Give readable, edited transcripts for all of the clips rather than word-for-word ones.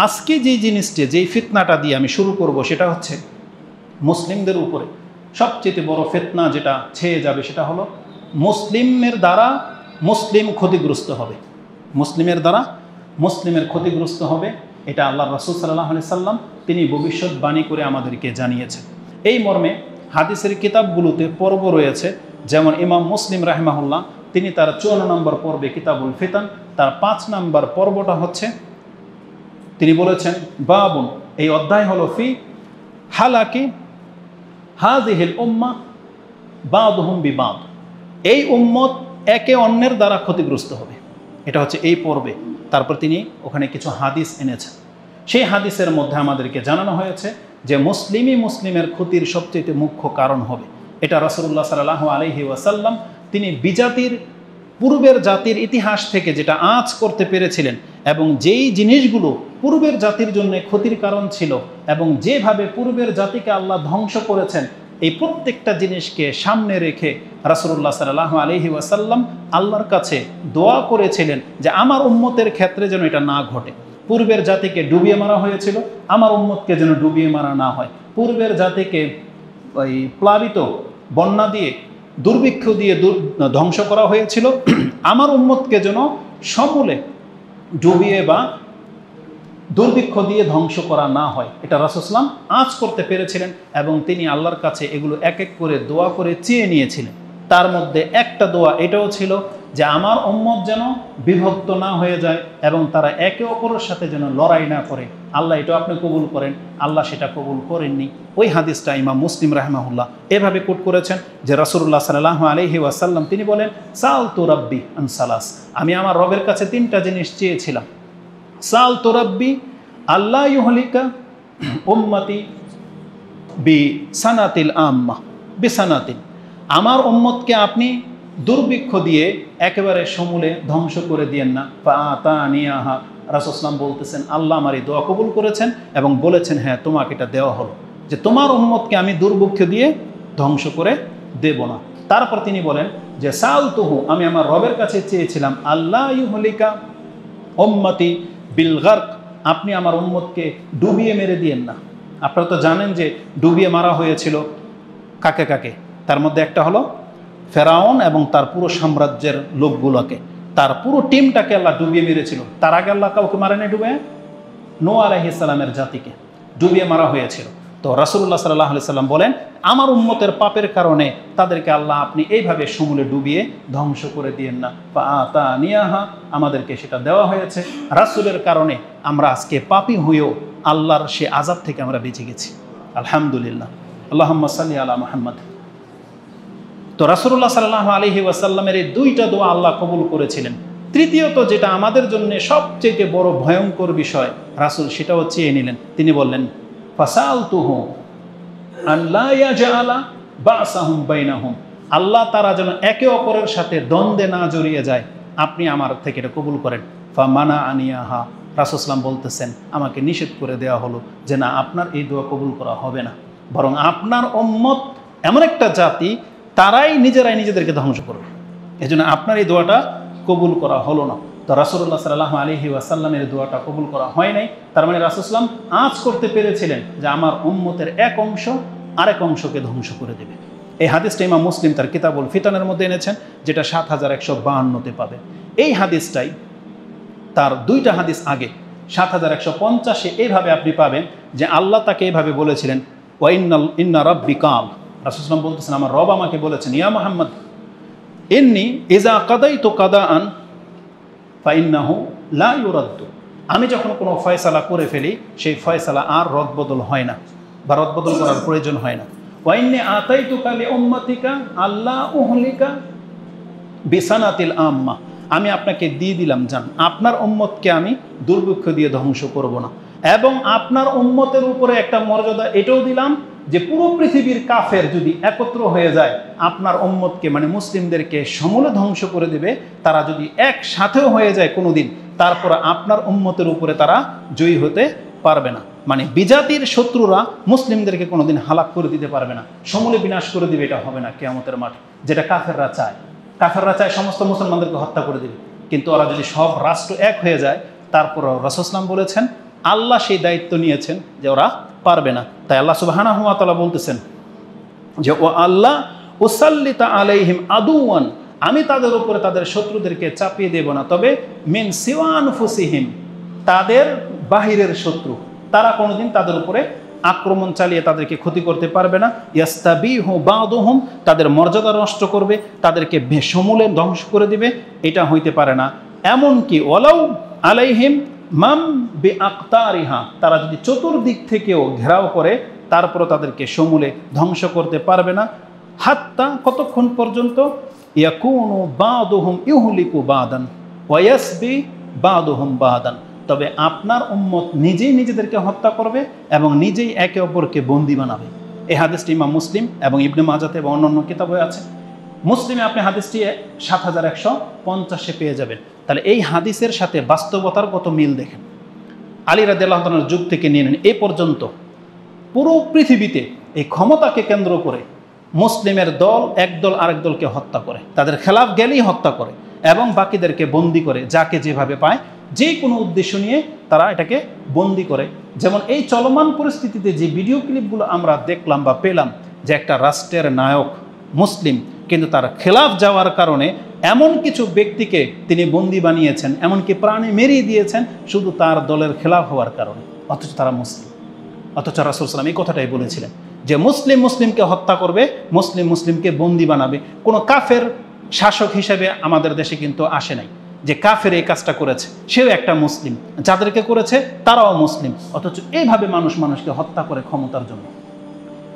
আজকে যেই জিনিসটা, যেই ফিতনাটা দিয়ে আমি শুরু করব, সেটা হচ্ছে মুসলিমদের উপরে সবচেয়ে বড় ফিতনা যেটা ছেয়ে যাবে, সেটা হলো মুসলিমের দ্বারা মুসলিম ক্ষতিগ্রস্ত হবে। মুসলিমের দ্বারা মুসলিমের ক্ষতিগ্রস্ত হবে, এটা আল্লাহ রাসূল সাল্লাল্লাহু আলাইহি সাল্লাম তিনি ভবিষ্যৎবাণী করে আমাদেরকে জানিয়েছেন। এই মর্মে হাদিসের কিতাবগুলোতে পর্ব রয়েছে, যেমন ইমাম মুসলিম রাহিমাহুল্লাহ তিনি তার 54 নম্বর পর্বে কিতাবুল ফিতান তার 5 নম্বর পর্বটা হচ্ছে, তিনি বলেছেন বাবুন, এই অধ্যায় হলো ফি হালাকি হাযিহিল উম্মাহ বাদুহুম বিবাদ, এই উম্মত একে অন্যের দ্বারা ক্ষতিগ্রস্ত হবে। এটা হচ্ছে এই পর্বে। তারপর তিনি ওখানে কিছু হাদিস এনেছেন। সেই হাদিসের মধ্যে আমাদেরকে জানানো হয়েছে যে মুসলিমই মুসলিমের ক্ষতির সবচেয়ে মুখ্য কারণ হবে। এটা রাসূলুল্লাহ সাল্লাল্লাহু আলাইহি ওয়াসাল্লাম তিনি বিজাতির পূর্বের জাতির ইতিহাস থেকে যেটা আঁচ করতে পেরেছিলেন, এবং যেই জিনিসগুলো পূর্বের জাতির জন্য ক্ষতির কারণ ছিল, এবং যেভাবে পূর্বের জাতিকে আল্লাহ ধ্বংস করেছেন, এই প্রত্যেকটা জিনিসকে সামনে রেখে রাসূলুল্লাহ সাল্লাল্লাহু আলাইহি ওয়াসাল্লাম আল্লাহর কাছে দোয়া করেছিলেন যে আমার উম্মতের ক্ষেত্রে যেন এটা না ঘটে। পূর্বের জাতিকে ডুবিয়ে মারা হয়েছিল, আমার উম্মতকে যেন ডুবিয়ে মারা না হয়। পূর্বের জাতিকে ওই প্লাবিত বন্যা দিয়ে, দুর্ভিক্ষ দিয়ে ধ্বংস করা হয়েছিল, আমার উম্মতকে যেন সমূলে ডুবিয়ে বা দুর্ভিক্ষ দিয়ে ধ্বংস করা না হয়। এটা রাসূল সাল্লাল্লাহু আলাইহি ওয়াসাল্লাম আঁচ করতে পেরেছিলেন, এবং তিনি আল্লাহর কাছে এগুলো এক এক করে দোয়া করে চেয়ে নিয়েছিলেন। তার মধ্যে একটা দোয়া এটাও ছিল যে আমার উম্মত যেন বিভক্ত না হয়ে যায়, এবং তারা একে অপরের সাথে যেন লড়াই না করে। আল্লাহ এটা আপনি কবুল করেন। আল্লাহ সেটা কবুল করেননি। ওই হাদিসটা ইমাম মুসলিম রাহিমাহুল্লাহ এভাবে কোট করেছেন যে রাসূলুল্লাহ সাল্লাল্লাহু আলাইহি ওয়াসাল্লাম তিনি বলেন, সালতু রাব্বি আন সালাস, আমি আমার রবের কাছে 3টা জিনিস চেয়েছিলাম। সালতু রাব্বি আল্লাহ ইউহলিকা উম্মতি বি সানাতিল আম্মা বি সানাতিন, আমার উম্মতকে আপনি দুর্ভিক্ষ দিয়ে একেবারে সমূলে ধ্বংস করে দিয়েন না। ফাআতানিয়াহা, রাসূল সাল্লাল্লাহু বলতেছেন আল্লাহ আমার এই দোয়া কবুল করেছেন এবং বলেছেন হ্যাঁ তোমাকে এটা দেওয়া হলো, যে তোমার উম্মতকে আমি দুর্ভিক্ষ দিয়ে ধ্বংস করে দেব না। তারপর তিনি বলেন যে সালতুহু, আমি আমার রবের কাছে চেয়েছিলাম আল্লাহ ইউহলিকা উম্মতি বিল গারক, আপনি আমার উম্মতকে ডুবিয়ে মেরে দিয়েন না। আপনারা তো জানেন যে ডুবিয়ে মারা হয়েছিল কাকে কাকে, তার মধ্যে একটা হলো ফেরাউন এবং তার পুরো সাম্রাজ্যের লোকগুলোকে, তার পুরো টিমটাকে আল্লাহ ডুবিয়ে মেরেছিল। তার আগে আল্লাহ কাউকে মারে নাই ডুবে? নূহ আলাইহিস সালামের জাতিকে ডুবিয়ে মারা হয়েছিল। তো রাসূলুল্লাহ সাল্লাল্লাহু আলাইহি সাল্লাম বলেন আমার উম্মতের পাপের কারণে তাদেরকে আল্লাহ আপনি এইভাবে সমূলে ডুবিয়ে ধ্বংস করে দিয়েন না। ফাআতানিয়াহা, আমাদেরকে সেটা দেওয়া হয়েছে। রাসূলের কারণে আমরা আজকে পাপী হয়েও আল্লাহর সে আযাব থেকে আমরা বেঁচে গেছি, আলহামদুলিল্লাহ। আল্লাহুম্মা সাল্লি আলা মুহাম্মদ। তো রাসূলুল্লাহ সাল্লাল্লাহু আলাইহি ওয়াসাল্লামের এই 2টা দোয়া আল্লাহ কবুল করেছিলেন। তৃতীয়ত যেটা আমাদের জন্য সবচেয়ে বড় ভয়ঙ্কর বিষয়, রাসূল সেটাও চেয়ে নিলেন। তিনি বললেন ফাসালতুহু আল্লা ইয়াজআলা বাসাহুম বাইনাহুম, আল্লাহ তারা যেন একে অপরের সাথে দ্বন্দ্বে না জড়িয়ে যায়, আপনি আমার থেকে এটা কবুল করেন। ফামানা আনিয়াহা, রাসূল সাল্লাল্লাহু বলতেছেন আমাকে নিষেধ করে দেওয়া হলো যে না, আপনার এই দোয়া কবুল করা হবে না, বরং আপনার উম্মত এমন একটা জাতি তারাই নিজেরাই নিজেদেরকে ধ্বংস করবে, এজন্য আপনার এই দোয়াটা কবুল করা হলো না। তো রাসূলুল্লাহ সাল্লাল্লাহু আলাইহি ওয়াসাল্লামের দোয়াটা কবুল করা হয় নাই। তার মানে রাসূল সাল্লাল্লাহু আলাইহি ওয়াসাল্লাম আঁচ করতে পেরেছিলেন যে আমার উম্মতের এক অংশ আরেক অংশকে ধ্বংস করে দেবে। এই হাদিসটা ইমাম মুসলিম তার কিতাবুল ফিতানের মধ্যে এনেছেন, যেটা 7152-তে পাবে। এই হাদিসটাই তার 2টা হাদিস আগে 7150-এ এইভাবে আপনি পাবেন যে আল্লাহ তাকে এইভাবে বলেছিলেন ওয়া ইন্না রাব্বি কাল, রাসূল সাল্লাল্লাহু আলাইহি বলতেছেন আমার রব আমাকে বলেছেন ইয়া মুহাম্মদ ইন্নী ইযা কাদাইতু কাদাআন ফাইন্নাহু লা ইউরাদ্দু, আমি যখন কোনো ফয়সালা করে ফেলি সেই ফয়সালা আর রদবদল হয় না বা রদবদল করার প্রয়োজন হয় না। ওয়া ইন্নী আতাইতুকা লিউম্মাতিকা আল্লা উহলিকা বিসানাতিল আম্মা, আমি আপনাকে দিয়ে দিলাম জান আপনার উম্মতকে আমি দুর্ভিক্ষ দিয়ে ধ্বংস করব না, এবং আপনার উম্মতের উপরে একটা মর্যাদা এটাও দিলাম যে পুরো পৃথিবীর কাফের যদি একত্র হয়ে যায় আপনার উম্মতকে মানে মুসলিমদেরকে সমূলে ধ্বংস করে দেবে, তারা যদি একসাথেও হয়ে যায় কোনোদিন, তারপর আপনার উম্মতের উপরে তারা জয়ী হতে পারবে না। মানে বিজাতির শত্রুরা মুসলিমদেরকে কোনোদিন হালাক করে দিতে পারবে না, সমূলে বিনাশ করে দিবে, এটা হবে না কিয়ামতের মাঠে, যেটা কাফেররা চায়। কাফেররা চায় সমস্ত মুসলমানদেরকে হত্যা করে দিবে, কিন্তু ওরা যদি সব রাষ্ট্র এক হয়ে যায়, তারপর রাসূল সাল্লাল্লাহু আলাইহি ওয়াসাল্লাম বলেছেন আল্লাহ সেই দায়িত্ব নিয়েছেন যে ওরা পারবে না। তাই আল্লাহ সুবহানাহু ওয়া তাআলা বলতেছেন যে ও আল্লাহ উসাল্লিতা আলাইহিম আদুওয়ান, আমি তাদের উপরে তাদের শত্রুদেরকে চাপিয়ে দেব না, তবে মিন সিওয়া আনফুসিহিম, তাদের বাহিরের শত্রু, তারা কোনোদিন তাদের উপরে আক্রমণ চালিয়ে তাদেরকে ক্ষতি করতে পারবে না। ইয়াস্তাবিহু বাদুহুম, তাদের মর্যাদা নষ্ট করবে, তাদেরকে সমূলে ধ্বংস করে দিবে, এটা হইতে পারে না। এমনকি ওয়ালাউ আলাইহিম মাম বিআকতারিহা, তারা যদি চতুর্দিক থেকেও ঘেরাও করে তারপরও তাদেরকে সমূলে ধ্বংস করতে পারবে না। হাত্তা, কতক্ষণ পর্যন্ত? ইয়াকুনু বাদুহুম ইউহলিকু বাদান ওয়া ইয়াসবি বাদুহুম বাদান, তবে আপনার উম্মত নিজেই নিজেদেরকে হত্যা করবে এবং নিজেই একে অপরকে বন্দী বানাবে। এই হাদিসটি ইমাম মুসলিম এবং ইবনে মাজাতে এবং অন্যান্য কিতাবে আছে। মুসলিমে আপনি হাদিসটি ৭১৫০ পেয়ে যাবেন। তাহলে এই হাদিসের সাথে বাস্তবতার কত মিল দেখেন। আলী রাদিয়াল্লাহু তাআলার যুগ থেকে নিয়ে নেন এ পর্যন্ত পুরো পৃথিবীতে এই ক্ষমতাকে কেন্দ্র করে মুসলিমের দল এক দল আরেক দলকে হত্যা করে, তাদের খেলাফ গেলেই হত্যা করে এবং বাকিদেরকে বন্দি করে, যাকে যেভাবে পায় যে কোনো উদ্দেশ্য নিয়ে তারা এটাকে বন্দি করে। যেমন এই চলমান পরিস্থিতিতে যে ভিডিও ক্লিপগুলো আমরা দেখলাম বা পেলাম, যে একটা রাষ্ট্রের নায়ক মুসলিম, কিন্তু তার খেলাফ যাওয়ার কারণে এমন কিছু ব্যক্তিকে তিনি বন্দি বানিয়েছেন, এমনকি প্রাণে মেরিয়ে দিয়েছেন শুধু তার দলের খেলাফ হওয়ার কারণে, অথচ তারা মুসলিম। অথচ রাসূল সাল্লাল্লাহু আলাইহি ওয়াসাল্লাম এই কথাটাই বলেছিলেন যে মুসলিম মুসলিমকে হত্যা করবে, মুসলিম মুসলিমকে বন্দি বানাবে। কোনো কাফের শাসক হিসেবে আমাদের দেশে কিন্তু আসে নাই যে কাফের এই কাজটা করেছে, সেও একটা মুসলিম, যাদেরকে করেছে তারাও মুসলিম। অথচ এইভাবে মানুষ মানুষকে হত্যা করে ক্ষমতার জন্য,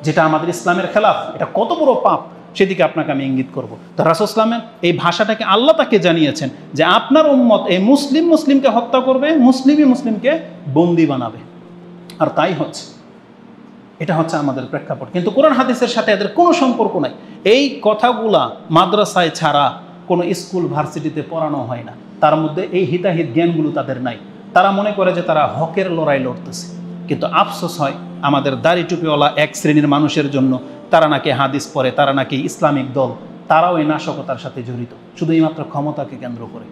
যেটা আমাদের ইসলামের খেলাফ। এটা কত বড় পাপ, সেদিকে আপনাকে আমি ইঙ্গিত করব। তো রাসূল ইসলামের এই ভাষাটাকে আল্লাহ তাকে জানিয়েছেন যে আপনার উম্মত এই মুসলিম মুসলিমকে হত্যা করবে, মুসলিমই মুসলিমকে বন্দি বানাবে। আর তাই হচ্ছে, এটা হচ্ছে আমাদের প্রেক্ষাপট। কিন্তু কোরআন হাদিসের সাথে এদের কোনো সম্পর্ক নাই। এই কথাগুলা মাদ্রাসায় ছাড়া কোনো স্কুল ভার্সিটিতে পড়ানো হয় না। তার মধ্যে এই হিতাহিত জ্ঞানগুলো তাদের নাই। তারা মনে করে যে তারা হকের লড়াই লড়তেছে। কিন্তু আফসোস হয় আমাদের দাড়ি টুপিওয়ালা এক শ্রেণীর মানুষের জন্য, তারা নাকি হাদিস পড়ে, তারা নাকি ইসলামিক দল, তারাও এই নাশকতার সাথে জড়িত, শুধু এইমাত্র ক্ষমতাকে কেন্দ্র করে।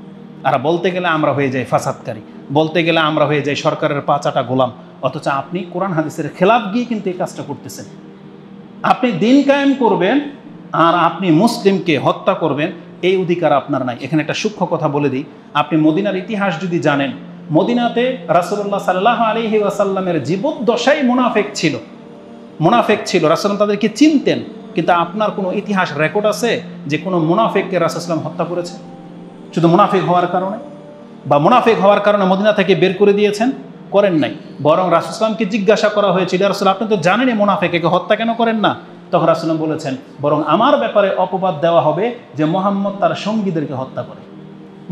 আর বলতে গেলে আমরা হয়ে যাই ফাসাদকারী, বলতে গেলে আমরা হয়ে যাই সরকারের পাঁচাটা গোলাম। অথচ আপনি কোরআন হাদিসের খেলাফ গিয়ে কিন্তু এই কাজটা করতেছেন। আপনি দিন কায়েম করবেন আর আপনি মুসলিমকে হত্যা করবেন, এই অধিকার আপনার নাই। এখানে একটা সূক্ষ্ম কথা বলে দিই, আপনি মদিনার ইতিহাস যদি জানেন, মদিনাতে রাসূলুল্লাহ সাল্লাল্লাহু আলাইহি ওয়াসাল্লামের জীবদ্দশায় মুনাফিক ছিল। রাসূলুল্লাহ তাদেরকে চিনতেন, কিন্তু আপনার কোনো ইতিহাস রেকর্ড আছে যে কোনো মুনাফিককে রাসূল সাল্লাল্লাহু হত্যা করেছে শুধু মুনাফিক হওয়ার কারণে, বা মুনাফিক হওয়ার কারণে মদিনা থেকে বের করে দিয়েছেন? করেন নাই। বরং রাসূল সাল্লাল্লাহু জিজ্ঞাসা করা হয়েছিল, ইয়া রাসূল, আপনি তো জানেনই মুনাফিক, একে হত্যা কেন করেন না? তখন রাসূল বলেছেন, বরং আমার ব্যাপারে অপবাদ দেওয়া হবে যে মুহাম্মদ তার সঙ্গীদেরকে হত্যা করে।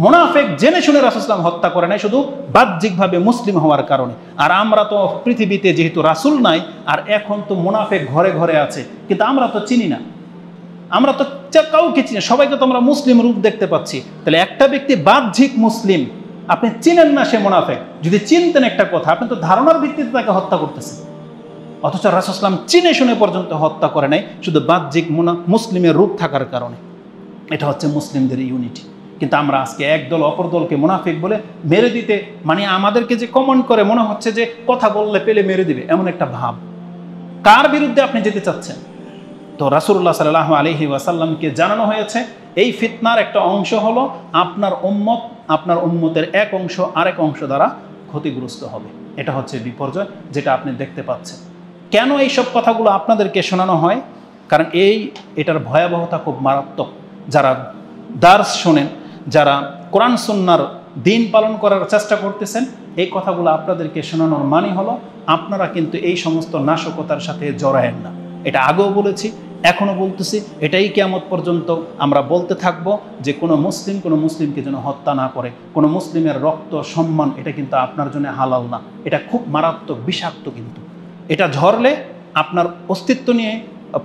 মুনাফিক জেনে শুনে রাসূল সাল্লাল্লাহু হত্যা করে নাই, শুধু বাহ্যিকভাবে মুসলিম হওয়ার কারণে। আর আমরা তো পৃথিবীতে যেহেতু রাসূল নাই, আর এখন তো মুনাফিক ঘরে ঘরে আছে, কিন্তু আমরা তো চিনি না, আমরা তো কাউকে চিনি, সবাইকে তো আমরা মুসলিম রূপ দেখতে পাচ্ছি। তাহলে একটা ব্যক্তি বাহ্যিক মুসলিম, আপনি চিনেন না সে মুনাফিক, যদি চিনতেন একটা কথা, আপনি তো ধারণার ভিত্তিতে তাকে হত্যা করতেছেন। অথচ রাসূল সাল্লাল্লাহু আলাইহি ওয়াসাল্লাম চিনে শুনে পর্যন্ত হত্যা করে নাই, শুধু বাহ্যিক মুসলিমের রূপ থাকার কারণে। এটা হচ্ছে মুসলিমদের ইউনিটি। কিন্তু আমরা আজকে এক দল অপর দলকে মুনাফিক বলে মেরে দিতে, মানে আমাদেরকে যে কমেন্ট করে মনে হচ্ছে যে কথা বললে পেলে মেরে দিবে, এমন একটা ভাব। কার বিরুদ্ধে আপনি যেতে চাচ্ছেন? তো রাসূলুল্লাহ সাল্লাল্লাহু আলাইহি ওয়াসাল্লামকে জানানো হয়েছে এই ফিতনার একটা অংশ হলো আপনার উম্মত, আপনার উম্মতের এক অংশ আরেক অংশ দ্বারা ক্ষতিগ্রস্ত হবে। এটা হচ্ছে বিপর্যয় যেটা আপনি দেখতে পাচ্ছেন। কেন এইসব কথাগুলো আপনাদেরকে শোনানো হয়? কারণ এটার ভয়াবহতা খুব মারাত্মক। যারা দার্স শোনেন, যারা কোরআন সুন্নাহর দিন পালন করার চেষ্টা করতেছেন, এই কথাগুলো আপনাদেরকে শোনানোর মানে হলো আপনারা কিন্তু এই সমস্ত নাশকতার সাথে জড়ায়েন না। এটা আগেও বলেছি, এখনও বলতেছি, এটাই কিয়ামত পর্যন্ত আমরা বলতে থাকবো যে কোনো মুসলিমকে যেন হত্যা না করে। কোনো মুসলিমের রক্ত সম্মান এটা কিন্তু আপনার জন্য হালাল না। এটা খুব মারাত্মক, বিষাক্ত। কিন্তু এটা ঝরলে আপনার অস্তিত্ব নিয়ে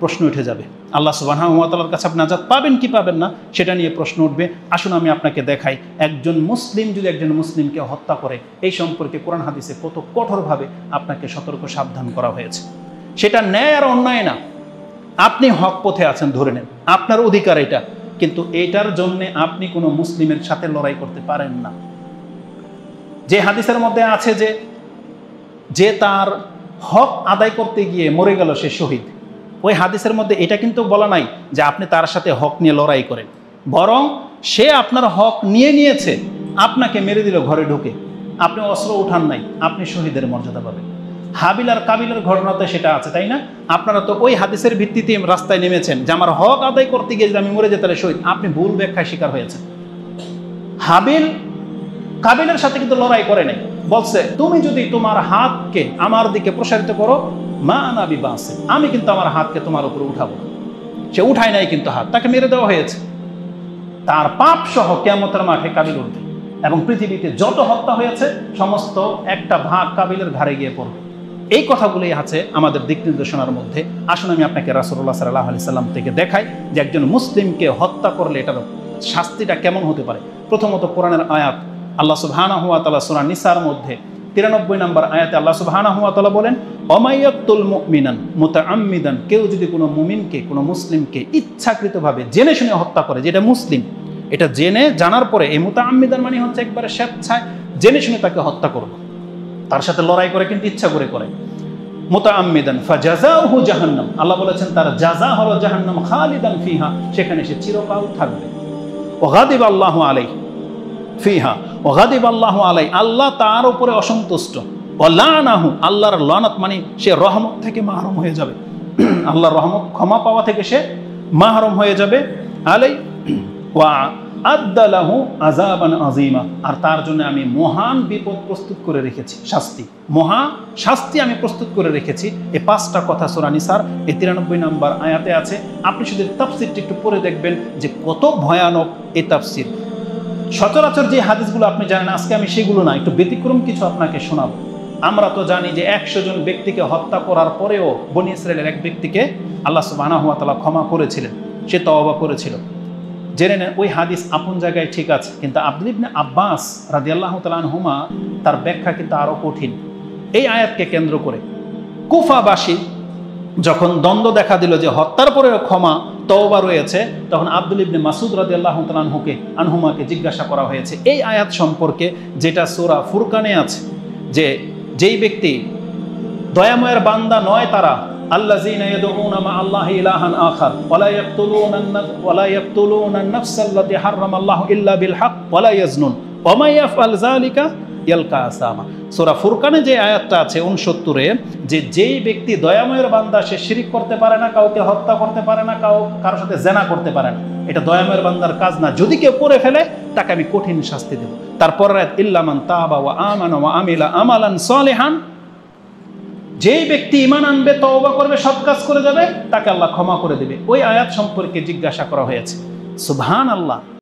প্রশ্ন উঠে যাবে। আল্লাহ সুবহানাহু ওয়া তাআলার কাছে আপনি নাজাত পাবেন কি পাবেন না সেটা নিয়ে প্রশ্ন উঠবে। আসুন আমি আপনাকে দেখাই, একজন মুসলিম যদি একজন মুসলিমকে হত্যা করে, এই সম্পর্কে কোরআন হাদিসে কত কঠোরভাবে আপনাকে সতর্ক সাবধান করা হয়েছে। সেটা ন্যায় আর অন্যায় না, আপনি হক পথে আছেন ধরে নেন, আপনার অধিকার এটা, কিন্তু এটার জন্য আপনি কোনো মুসলিমের সাথে লড়াই করতে পারেন না। যে হাদিসের মধ্যে আছে যে যে তার হক আদায় করতে গিয়ে মরে গেল, সে শহীদ। ওই হাদিসের মধ্যে এটা কিন্তু বলা নাই যে আপনি তার সাথে হক নিয়ে লড়াই করেন, বরং সে আপনার হক নিয়ে নিয়েছে, আপনাকে মেরে দিল ঘরে ঢুকে, আপনি অস্ত্র উঠান নাই, আপনি শহীদের মর্যাদা পাবেন। হাবিল আর কাবিলের ঘটনাতে সেটা আছে, তাই না? আপনারা তো ওই হাদিসের ভিত্তিতে রাস্তায় নেমেছেন যে আমার হক আদায় করতে গিয়ে যদি আমি মরে যেতে শহীদ, আপনি ভুল ব্যাখ্যায় শিকার হয়েছেন। হাবিল কাবিলের সাথে কিন্তু লড়াই করে নাই, বলছে তুমি যদি তোমার হাতকে আমার দিকে প্রসারিত করো মা আনা বিবাসে, আমি কিন্তু আমার হাতকে তোমার উপরে উঠাবো না। সে উঠায় নাই কিন্তু হাত, তাকে মেরে দেওয়া হয়েছে। তার পাপ সহ কিয়ামতের মাঠে কাবিল উঠবে, এবং পৃথিবীতে যত হত্যা হয়েছে সমস্ত একটা ভাগ কাবিলের ঘাড়ে গিয়ে পড়বে। এই কথাগুলোই আছে আমাদের দিক নির্দেশনার মধ্যে। আসুন আমি আপনাকে রাসূলুল্লাহ সাল্লাল্লাহু আলাইহি সাল্লাম থেকে দেখাই যে একজন মুসলিমকে হত্যা করলে এটার শাস্তিটা কেমন হতে পারে। প্রথমত কোরআনের আয়াত, আল্লাহ সুবহানাহু ওয়া তাআলা সূরা নিসার মধ্যে 93 নম্বর আয়াতে আল্লাহ সুবহানাহু ওয়া তাআলা বলেন, ওমাইয়াকতুল মুমিনান মুতাআম্মিদান, কেউ যদি কোনো মুমিনকে, কোনো মুসলিমকে ইচ্ছাকৃতভাবে জেনে শুনে হত্যা করে, যেটা মুসলিম, এটা জেনে জানার পরে, এই মুতাআম্মিদান মানে হচ্ছে একবারে স্বেচ্ছায় জেনে শুনে তাকে হত্যা করবে, তার সাথে লড়াই করে কিন্তু ইচ্ছা করে করে। মুতাআম্মিদান ফাজাযাউহু জাহান্নাম, আল্লাহ বলেছেন তার জাযা হলো জাহান্নাম, খালিদান ফিহা, সেখানে সে চিরকাল থাকবে। ওয়া গাদিবা আল্লাহু আলাইহি ফিহা ওয়া গাদিবা আল্লাহু আলাইহি, আল্লাহ তার উপরে অসন্তুষ্ট। ওয়া লানাহু, আল্লাহর লানত মানে সে রহমত থেকে মাহরুম হয়ে যাবে, আল্লাহর রহমত ক্ষমা পাওয়া থেকে সে মাহরুম হয়ে যাবে। আলাই ওয়া আদালাহু আযাবান আযীমা, আর তার জন্য আমি মহান বিপদ প্রস্তুত করে রেখেছি, শাস্তি, মহা শাস্তি আমি প্রস্তুত করে রেখেছি। এই 5টা কথা সূরা নিসার এই 93 নম্বর আয়াতে আছে। আপনি শুধু তাফসীরটি একটু পড়ে দেখবেন যে কত ভয়ানক এই তাফসীর। সচরাচর যে হাদিসগুলো আপনি জানেন, আজকে আমি সেগুলো না, একটু ব্যতিক্রম কিছু আপনাকে শোনাবো। আমরা তো জানি যে 100 জন ব্যক্তিকে হত্যা করার পরেও বনী ইসরায়েলের এক ব্যক্তিকে আল্লাহ সুবহানাহু ওয়া তাআলা ক্ষমা করেছিলেন, সে তওবা করেছিল। জেনে নেন ওই হাদিস আপন জায়গায় ঠিক আছে, কিন্তু আব্দুল্লাহ ইবনে আব্বাস রাদিয়াল্লাহু তাআলা আনহুমা তার ব্যাখ্যা কিন্তু আরো কঠিন। এই আয়াতকে কেন্দ্র করে কুফাবাসী যখন দ্বন্দ্ব দেখা দিল যে হত্যার পরেও ক্ষমা তওবা রয়েছে, তখন আব্দুল্লাহ ইবনে মাসউদ রাদিয়াল্লাহু তাআলা আনহুমাকে জিজ্ঞাসা করা হয়েছে এই আয়াত সম্পর্কে, যেটা সূরা ফুরকানে আছে, যে যেই ব্যক্তি দয়াময়ের বান্দা নয় তারা, আল্লাযীনা ইয়াদউনা মা আল্লাহি ইলাহান আখার ওয়ালা ইয়াকতুলুনা আন-নাফসাল্লাতী হারামাল্লাহু ইল্লা বিল হক ওয়ালা ইয়াজনুন ওয়া মা ইয়াফআল যালিকা ইয়ালকা আসামা। সূরা ফুরকানে যে আয়াতটা আছে 69-এ, যে যেই ব্যক্তি দয়াময়ের বান্দা, সে শিরক করতে পারে না, কাউকে হত্যা করতে পারে না, কারোর সাথে জিনা করতে পারে না, এটা দয়াময়ের বান্দার কাজ না। যদি কেউ করে ফেলে তাকে আমি কঠিন শাস্তি দেব। তারপর আয়াত ইল্লা মান তাবা ওয়া আমানা ওয়া আমিলা আমালান সালিহান, যেই ব্যক্তি ঈমান আনবে, তওবা করবে, সৎ কাজ করে যাবে, তাকে আল্লাহ ক্ষমা করে দেবে। ওই আয়াত সম্পর্কে জিজ্ঞাসা করা হয়েছে। সুবহানাল্লাহ।